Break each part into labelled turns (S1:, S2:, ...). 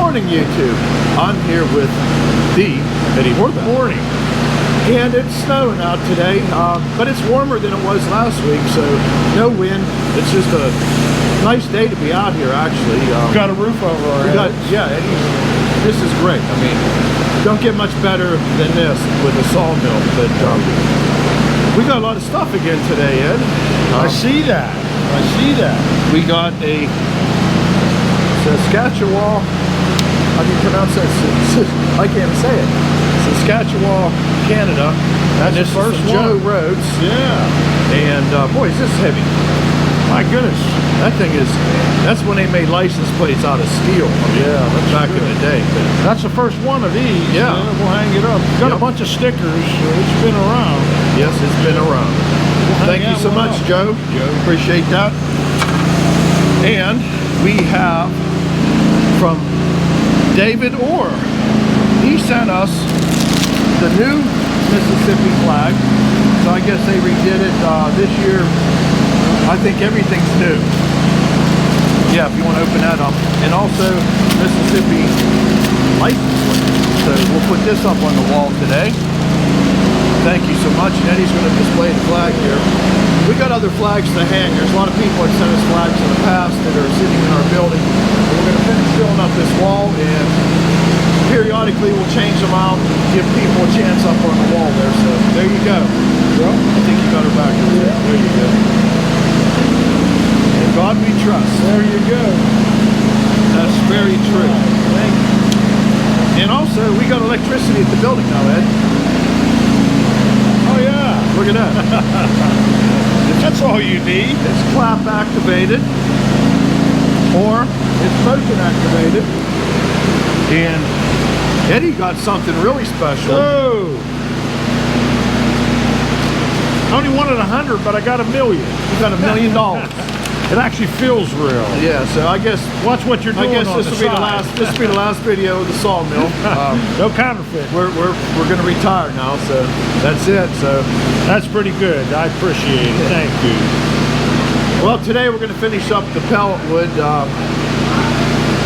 S1: morning, YouTube. I'm here with the Eddie Horvath.
S2: Morning.
S1: And it's snowing out today, but it's warmer than it was last week, so no wind. It's just a nice day to be out here, actually.
S2: Got a roof over our heads.
S1: Yeah, this is great. I mean, don't get much better than this with a sawmill, but we got a lot of stuff again today, Ed.
S2: I see that. I see that.
S1: We got a Saskatchewan, how do you pronounce that? I can't say it. Saskatchewan, Canada.
S2: That's
S1: this
S2: the first
S1: is
S2: one.
S1: Joe Rhodes.
S2: Yeah.
S1: And boy, is this heavy.
S2: My goodness.
S1: That thing is, that's when they made license plates out of steel. I mean,
S2: Yeah, that's
S1: back in the day. But
S2: that's the first one of these.
S1: Yeah.
S2: We'll hang it up. Got
S1: Yep.
S2: a bunch of stickers. So it's been around.
S1: yes, it's been around. Thank you so much, Joe. Appreciate that. And we have from David Orr. He sent us the new Mississippi flag. So I guess they redid it this year. I think everything's new. Yeah, if you want to open that up. And also Mississippi license plate. So we'll put this up on the wall today. Thank you so much. And Eddie's going to display the flag here. We got other flags to hang. There's a lot of people that sent us flags in the past that are sitting in our building. And we're going to finish filling up this wall, and periodically we'll change them out, give people a chance up on the wall there. So there you go. Well, I think you got her back there. Yeah. There you go. In God we trust.
S2: There you go.
S1: That's very true.
S2: Thank you.
S1: And also, we got electricity at the building now, Ed.
S2: Oh, yeah.
S1: Look at that.
S2: That's all you need.
S1: It's clap activated, or it's motion activated. And Eddie got something really special.
S2: Oh. I only wanted 100, but I got 1 million.
S1: You got $1 million.
S2: It actually feels real.
S1: Yeah, so I guess
S2: Watch what you're doing.
S1: I guess
S2: on
S1: this will be the
S2: side.
S1: last. This will be the last video of the sawmill.
S2: No counterfeit.
S1: We're going to retire now, so that's it. So
S2: That's pretty good. I appreciate it. Thank you.
S1: well, today we're going to finish up the pellet wood.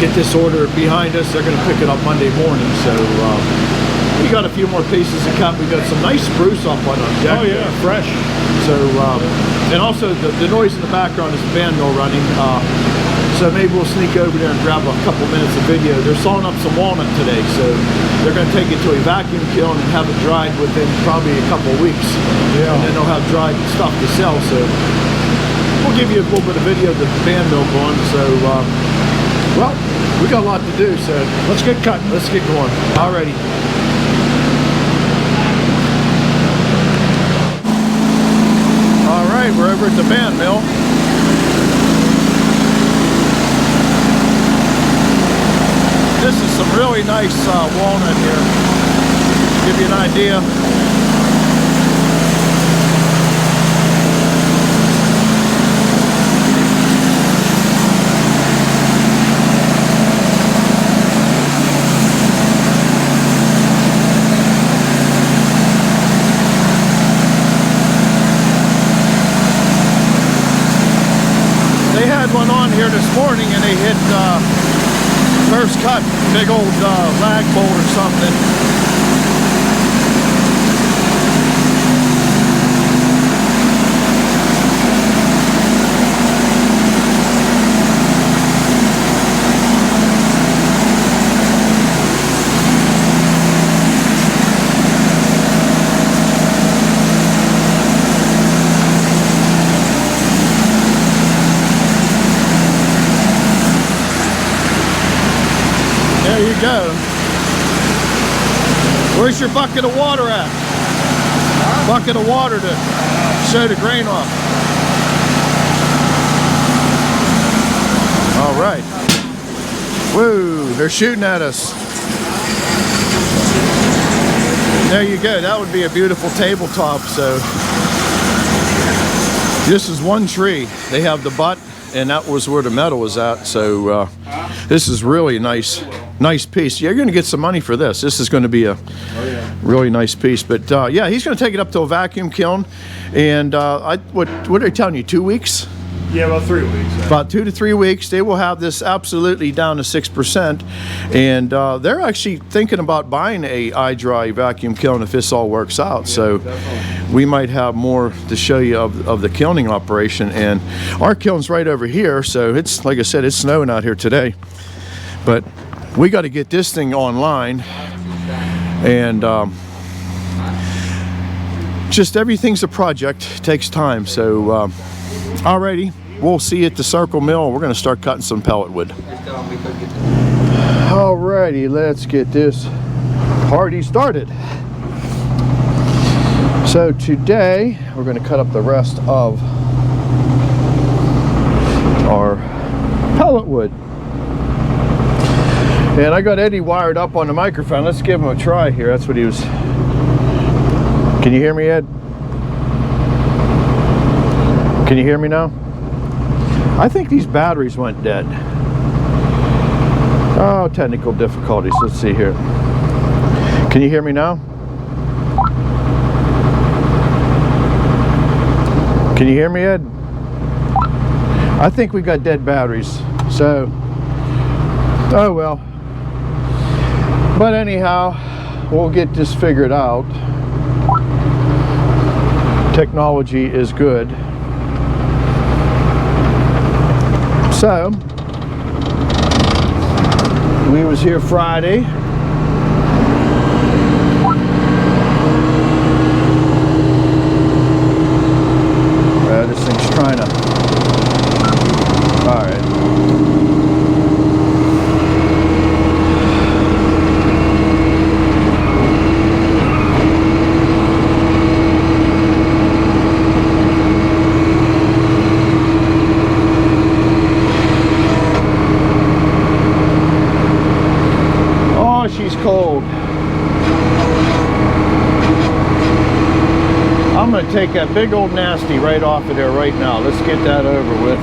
S1: Get this order behind us. They're going to pick it up Monday morning. So we got a few more pieces to cut. We got some nice spruce up on our deck.
S2: Oh yeah, fresh.
S1: So, and also the noise in the background is the band mill running. So maybe we'll sneak over there and grab a couple minutes of video. They're sawing up some walnut today, so they're going to take it to a vacuum kiln and have it dried within probably a couple of weeks.
S2: Yeah.
S1: And then they'll have dried stuff to sell. So we'll give you a little bit of video of the band mill going. So, well, we got a lot to do. So
S2: Let's get cutting.
S1: let's get going. Alrighty. Alright, we're over at the band mill. This is some really nice walnut here. Give you an idea. They had one on here this morning and they hit first cut, big old lag bolt or something. There you go. Where's your bucket of water at? Bucket of water to show the grain off. All right. Whoa, they're shooting at us. There you go. That would be a beautiful tabletop. So this is one tree. They have the butt, and that was where the metal was at. So this is really nice piece. You're going to get some money for this. This is going to be a really nice piece. But yeah, he's going to take it up to a vacuum kiln. And what are they telling you? 2 weeks?
S2: Yeah, about 3 weeks.
S1: About 2 to 3 weeks, they will have this absolutely down to 6%, and they're actually thinking about buying a iDry vacuum kiln if this all works out.
S2: Yeah,
S1: so
S2: definitely.
S1: we might have more to show you of the kilning operation. And our kiln's right over here, so it's, like I said, it's snowing out here today. But we got to get this thing online, and just everything's a project, takes time. So alrighty, we'll see you at the Circle Mill. We're going to start cutting some pellet wood. Alrighty, let's get this party started. So today we're going to cut up the rest of our pellet wood. And I got Eddie wired up on the microphone. Let's give him a try here. That's what he was. Can you hear me, Ed? Can you hear me now? I think these batteries went dead. Oh, technical difficulties. Let's see here. Can you hear me now? Can you hear me, Ed? I think we got dead batteries. So, oh well. But anyhow, we'll get this figured out. Technology is good. So, we was here Friday. This thing's trying to. All right. Cold. I'm going to take that big old nasty right off of there right now. Let's get that over with.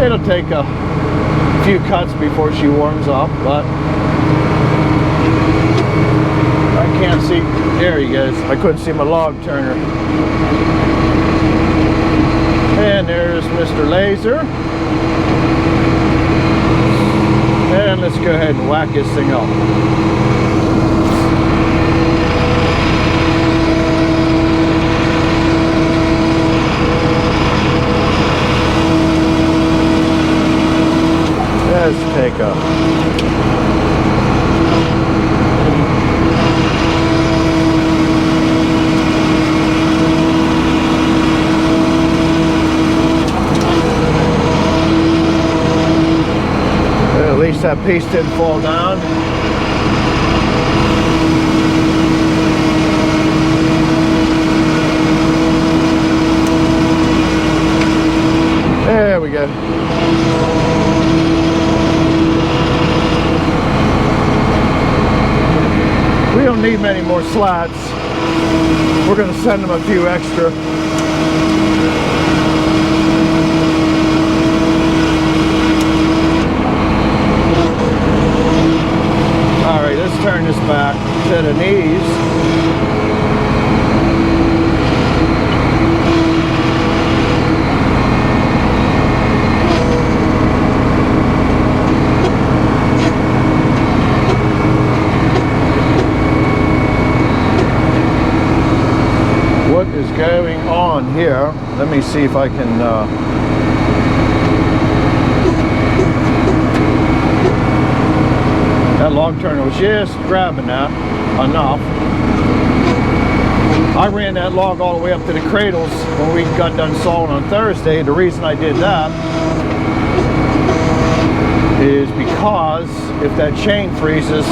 S1: It'll take a few cuts before she warms up, but I can't see. There he goes. I couldn't see my log turner. And there's Mr. Laser. And let's go ahead and whack this thing up. Let's take a that piece didn't fall down. There we go. We don't need many more slats. We're going to send them a few extra. Alright, let's turn this back to the knees. What is going on here? Let me see if I can that log turner was just grabbing that enough. I ran that log all the way up to the cradles when we got done sawing on Thursday. The reason I did that is because if that chain freezes,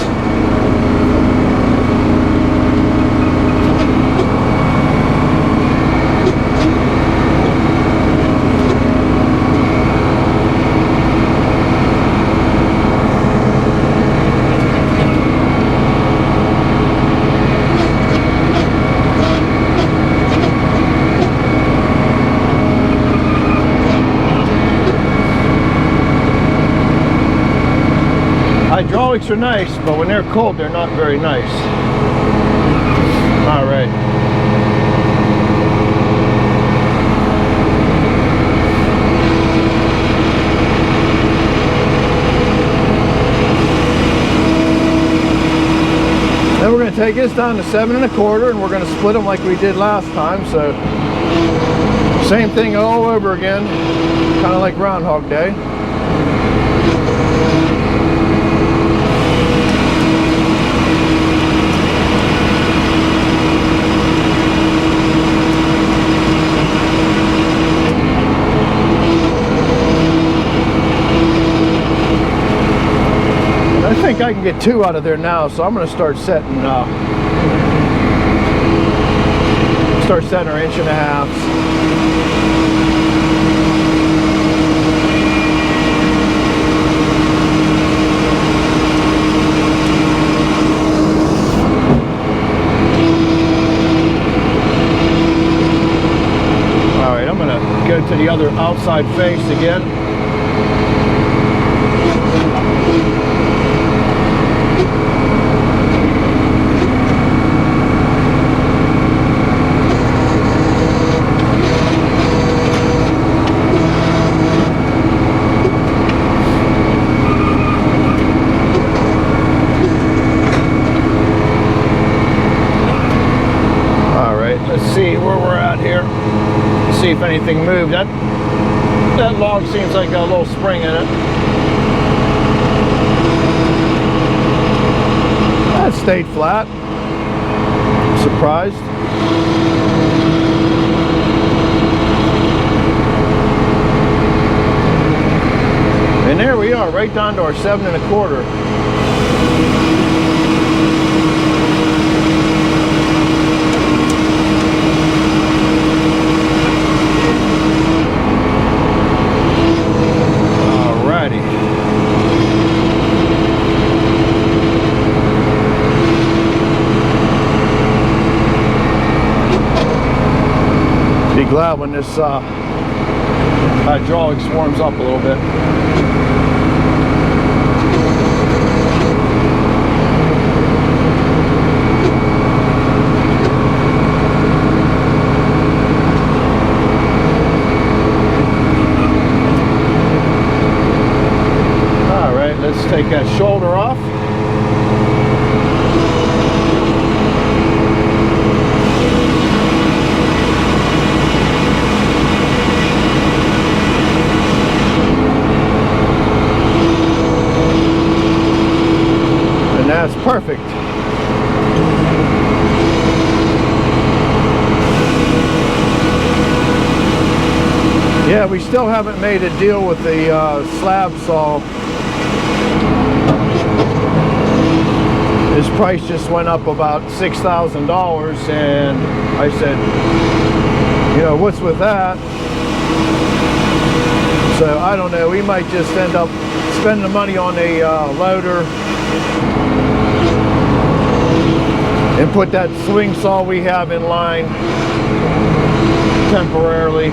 S1: hydraulics are nice, but when they're cold, they're not very nice. All right. take this down to 7 1/4, and we're going to split them like we did last time. So same thing all over again, kind of like Groundhog Day. I think I can get 2 out of there now, so I'm going to start setting our 1.5 inches. All right, I'm going to go to the other outside face again. See where we're at here. See if anything moved. That log seems like a little spring in it. That stayed flat. Surprised. And there we are, right down to our 7 1/4. Be glad when this hydraulics warms up a little bit. All right, let's take that shoulder off. That's perfect. Yeah, we still haven't made a deal with the slab saw. His price just went up about $6,000, and I said, you know, what's with that? So I don't know, we might just end up spending the money on a loader and put that swing saw we have in line temporarily.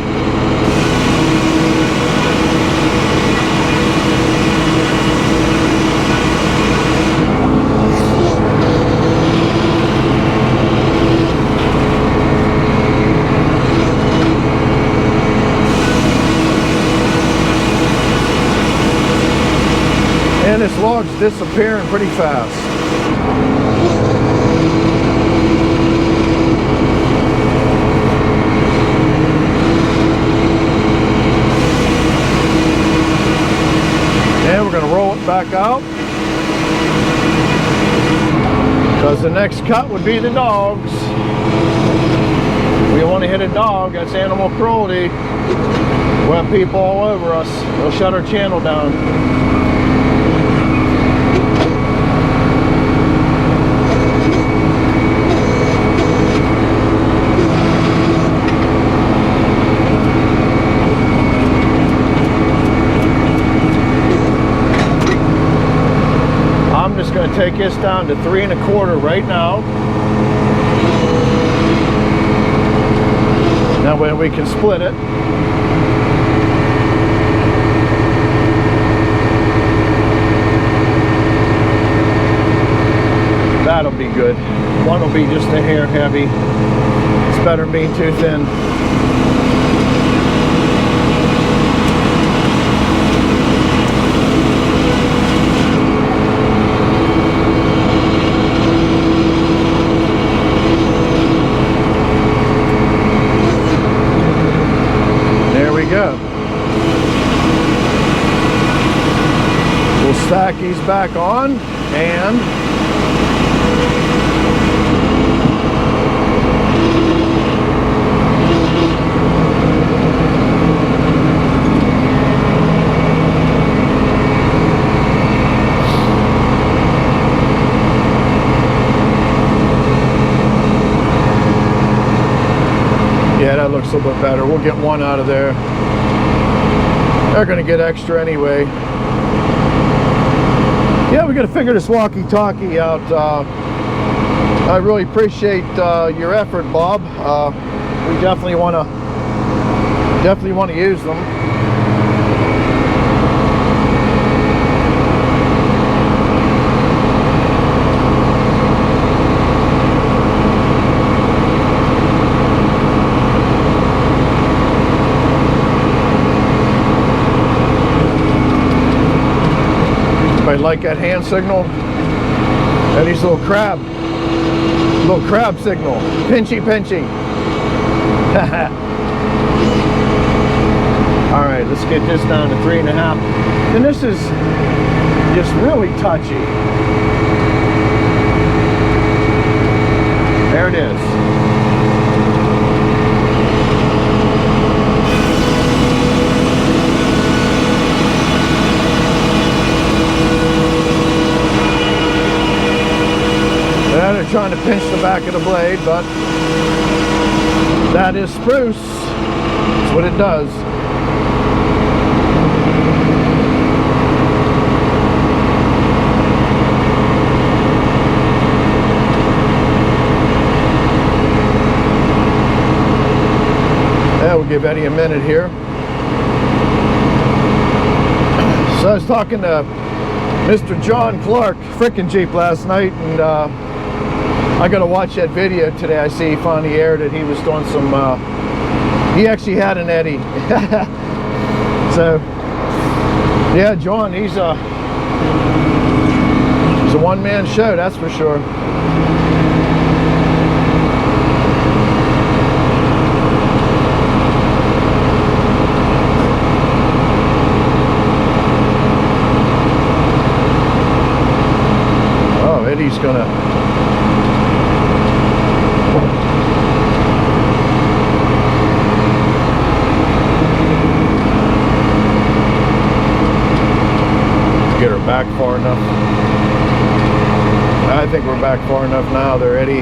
S1: And this log's disappearing pretty fast. And we're going to roll it back out, because the next cut would be the dogs. We want to hit a dog. That's animal cruelty. We'll have people all over us. They'll shut our channel down. I'm just going to take this down to 3 1/4 right now. That way we can split it. That'll be good. One will be just a hair heavy. It's better than being too thin. Stacky's back on, and yeah, that looks a little bit better. We'll get one out of there. They're gonna get extra anyway. Yeah, we gotta figure this walkie-talkie out. I really appreciate your effort, Bob. We definitely want to use them. I like that hand signal. Eddie's little crab signal. Pinchy, pinchy. All right, let's get this down to 3.5. And this is just really touchy. There it is. They're trying to pinch the back of the blade, but that is spruce. That's what it does. Yeah, we'll give Eddie a minute here. So I was talking to Mr. John Clark, frickin' Jeep, last night, and I gotta watch that video today. I see finally aired it. He was doing some, he actually had an Eddie. So, yeah, John, he's a one-man show, that's for sure. Oh, Eddie's gonna get her back far enough. I think we're back far enough now there, Eddie.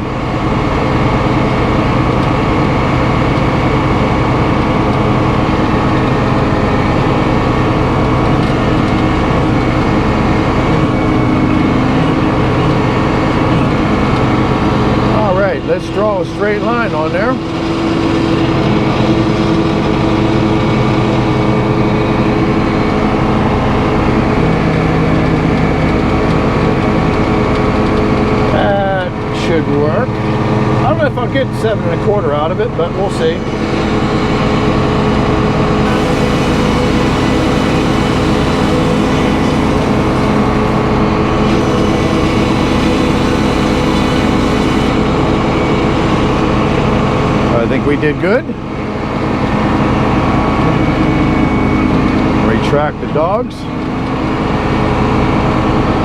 S1: All right, let's draw a straight line on there. Should work. I don't know if I'll get 7 1/4 out of it, but we'll see. I think we did good. Retract the dogs. I'm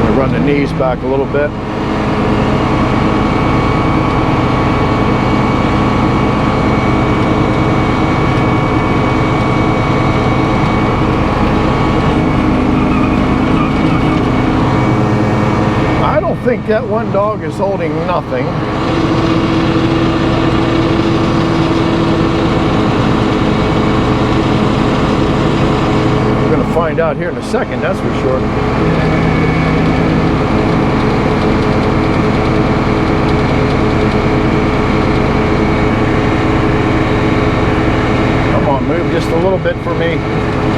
S1: gonna run the knees back a little bit. I think that one dog is holding nothing. We're going to find out here in a second, that's for sure. Come on, move just a little bit for me.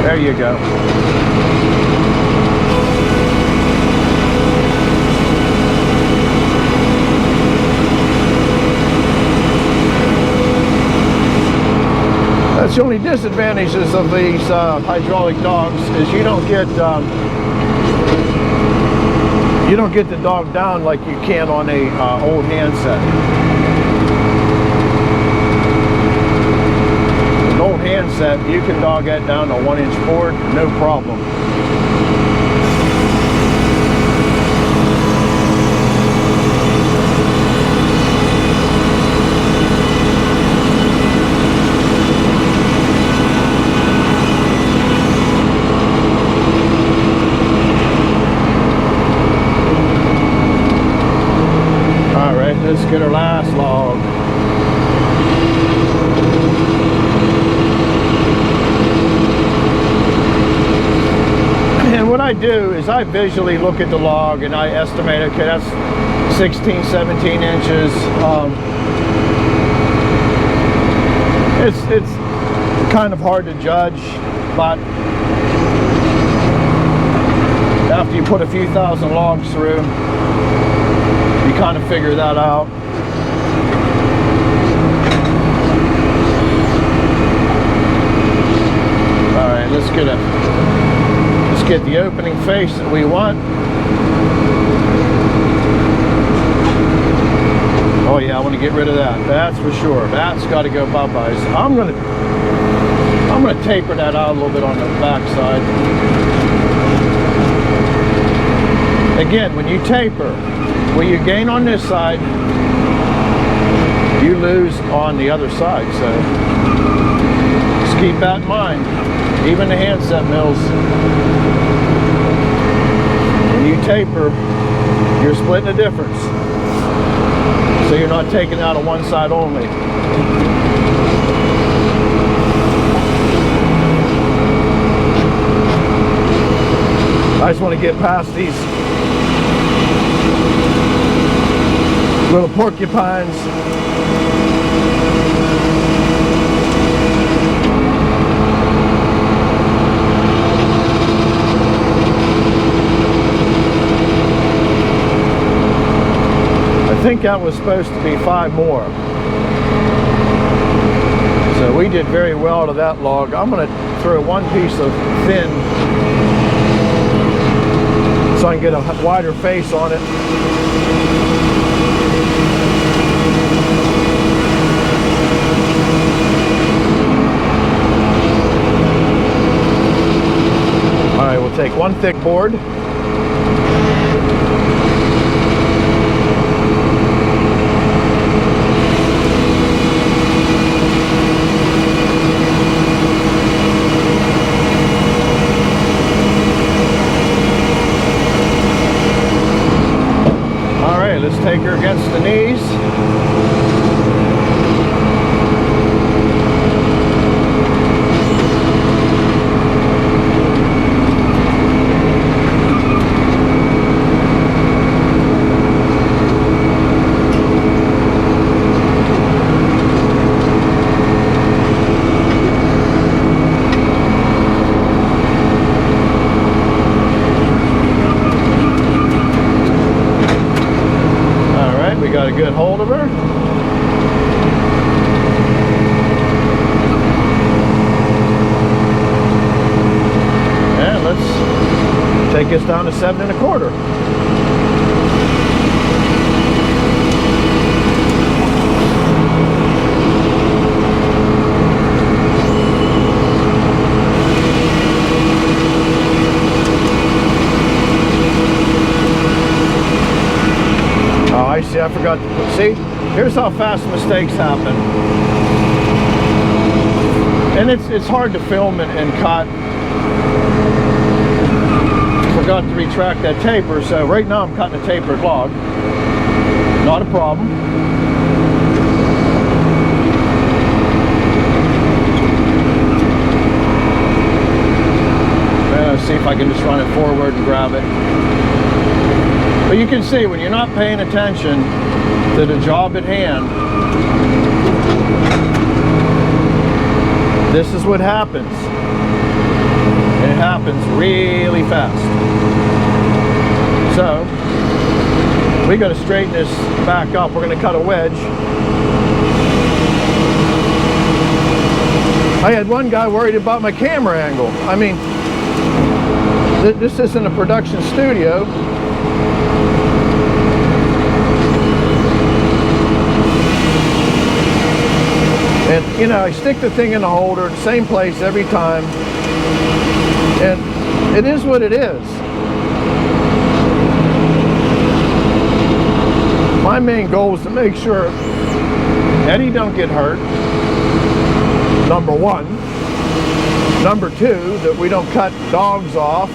S1: There you go. That's the only disadvantages of these hydraulic dogs is you don't get the dog down like you can on a old handset. An old handset, you can dog that down to 1-inch board, no problem. do is I visually look at the log and I estimate, okay, that's 16, 17 inches. It's kind of hard to judge, but after you put a few thousand logs through, you kind of figure that out. All right, let's get the opening face that we want. Oh yeah, I want to get rid of that. That's for sure. That's got to go bye-bye. So I'm gonna taper that out a little bit on the back side. Again, when you taper, what you gain on this side, you lose on the other side. So just keep that in mind. Even the handset mills, when you taper, you're splitting the difference. So you're not taking out of one side only. I just want to get past these little porcupines. I think that was supposed to be 5 more. So we did very well to that log. I'm going to throw one piece of thin so I can get a wider face on it. All right, we'll take one thick board. Let's take her against the knees. Got a good hold of her. And let's take this down to 7 1/4. See, I forgot to put, see, here's how fast mistakes happen. And it's hard to film and cut. Forgot to retract that taper, so right now I'm cutting a tapered log. Not a problem. Let's see if I can just run it forward and grab it. But you can see when you're not paying attention to the job at hand, this is what happens. And it happens really fast. So, we got to straighten this back up. We're going to cut a wedge. I had one guy worried about my camera angle. I mean, this isn't a production studio. And you know, I stick the thing in the holder, same place every time, and it is what it is. My main goal is to make sure Eddie don't get hurt, number one. Number two, that we don't cut dogs off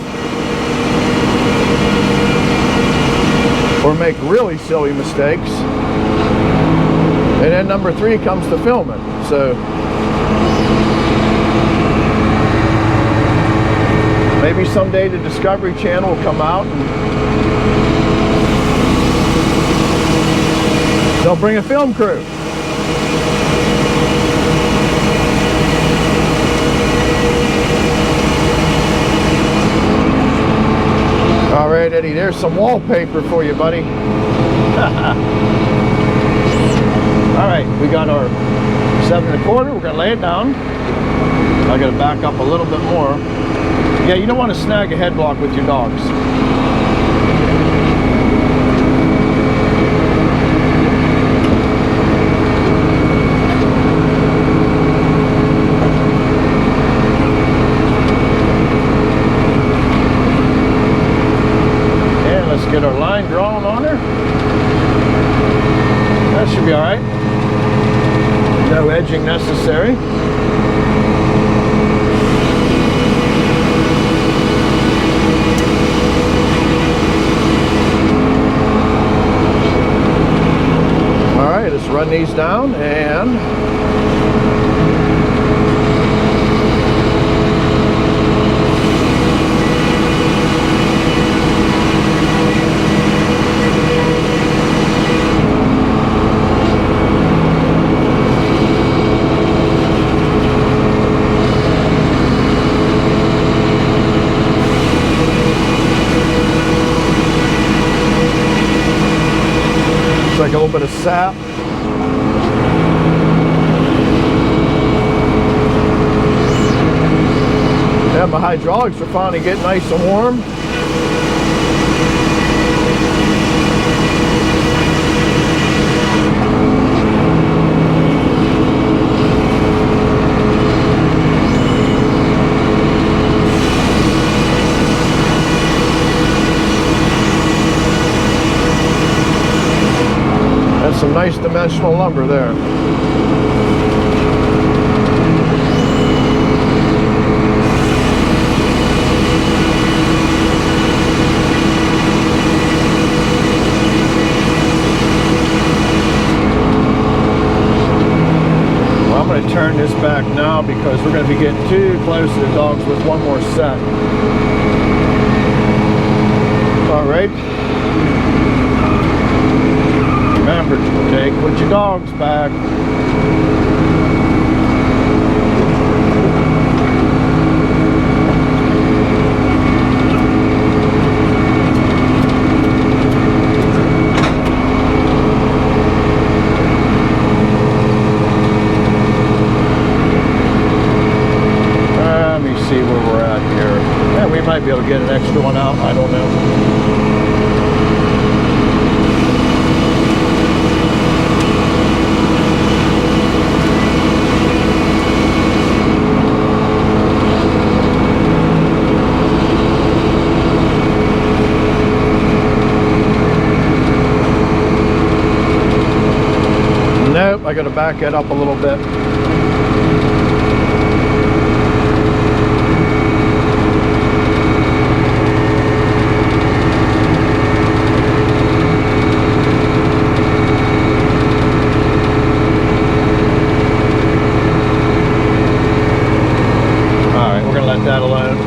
S1: or make really silly mistakes. And then number three comes to filming. So Maybe someday the Discovery Channel will come out and they'll bring a film crew. All right, Eddie, there's some wallpaper for you, buddy. All right, we got our 7 1/4. We're gonna lay it down. I gotta back up a little bit more. Yeah, you don't want to snag a head block with your dogs. And let's get our line drawn on her. That should be all right. No edging necessary. Let's run these down and it's like a little bit of sap. Yeah, my hydraulics are finally getting nice and warm. That's some nice dimensional lumber there. Turn this back now because we're going to be getting too close to the dogs with one more set. All right. Remember, put your dogs back. See where we're at here. Yeah, we might be able to get an extra one out. I don't know. Nope, I got to back it up a little bit. That alone.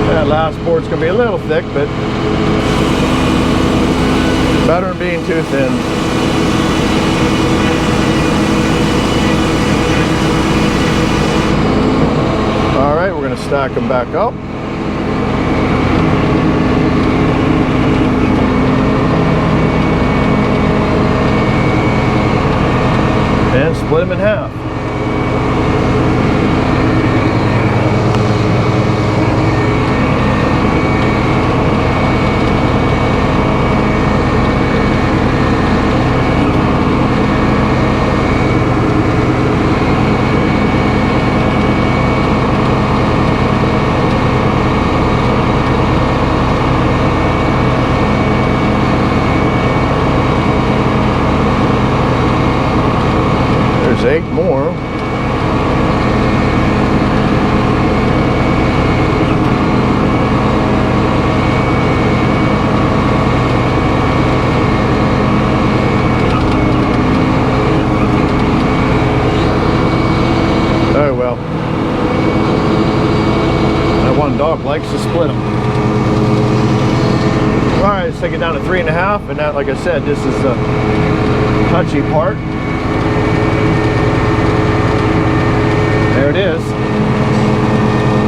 S1: That last board's going to be a little thick, but better than being too thin. All right, we're going to stack them back up. And split them in half. There's 8 more. split them. All right, let's take it down to 3.5, and that, like I said, this is the touchy part. There it is.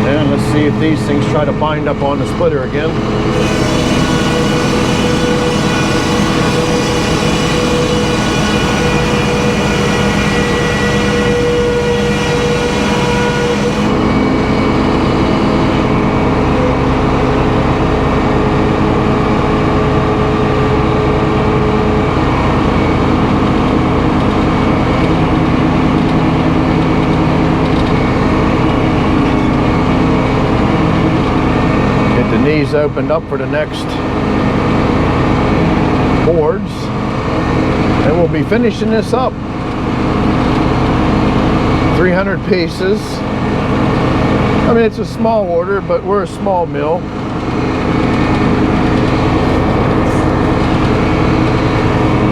S1: And let's see if these things try to bind up on the splitter again. Knees opened up for the next boards, and we'll be finishing this up. 300 pieces. I mean, it's a small order, but we're a small mill.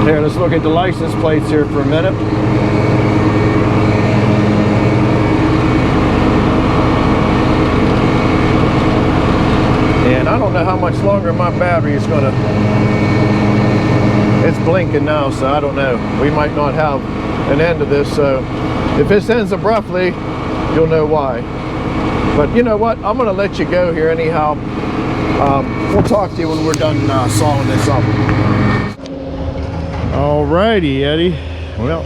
S1: Here, let's look at the license plates here for a minute. And I don't know how much longer my battery is gonna, it's blinking now, so I don't know. We might not have an end to this, so if this ends abruptly, you'll know why. But you know what, I'm gonna let you go here anyhow. We'll talk to you when we're done sawing this up. Alrighty, Eddie. Well,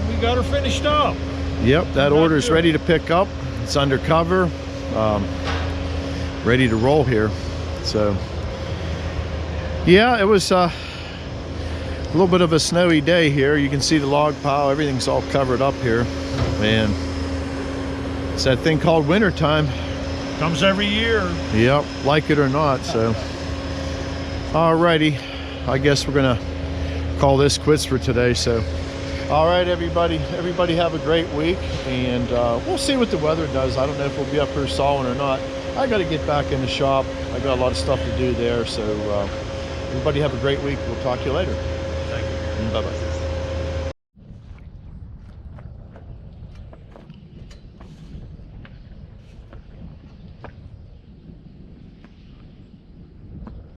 S2: We got her finished up.
S1: yep, that order is ready to pick up. It's under cover. Ready to roll here. So yeah, it was a little bit of a snowy day here. You can see the log pile, everything's all covered up here, and it's that thing called winter time.
S2: Comes every year.
S1: Yep, like it or not. So alrighty, I guess we're gonna call this quits for today. So all right, everybody have a great week, and we'll see what the weather does. I don't know if we'll be up here sawing or not. I got to get back in the shop. I got a lot of stuff to do there. So everybody have a great week. We'll talk to you later.
S2: Thank you.
S1: Bye-bye.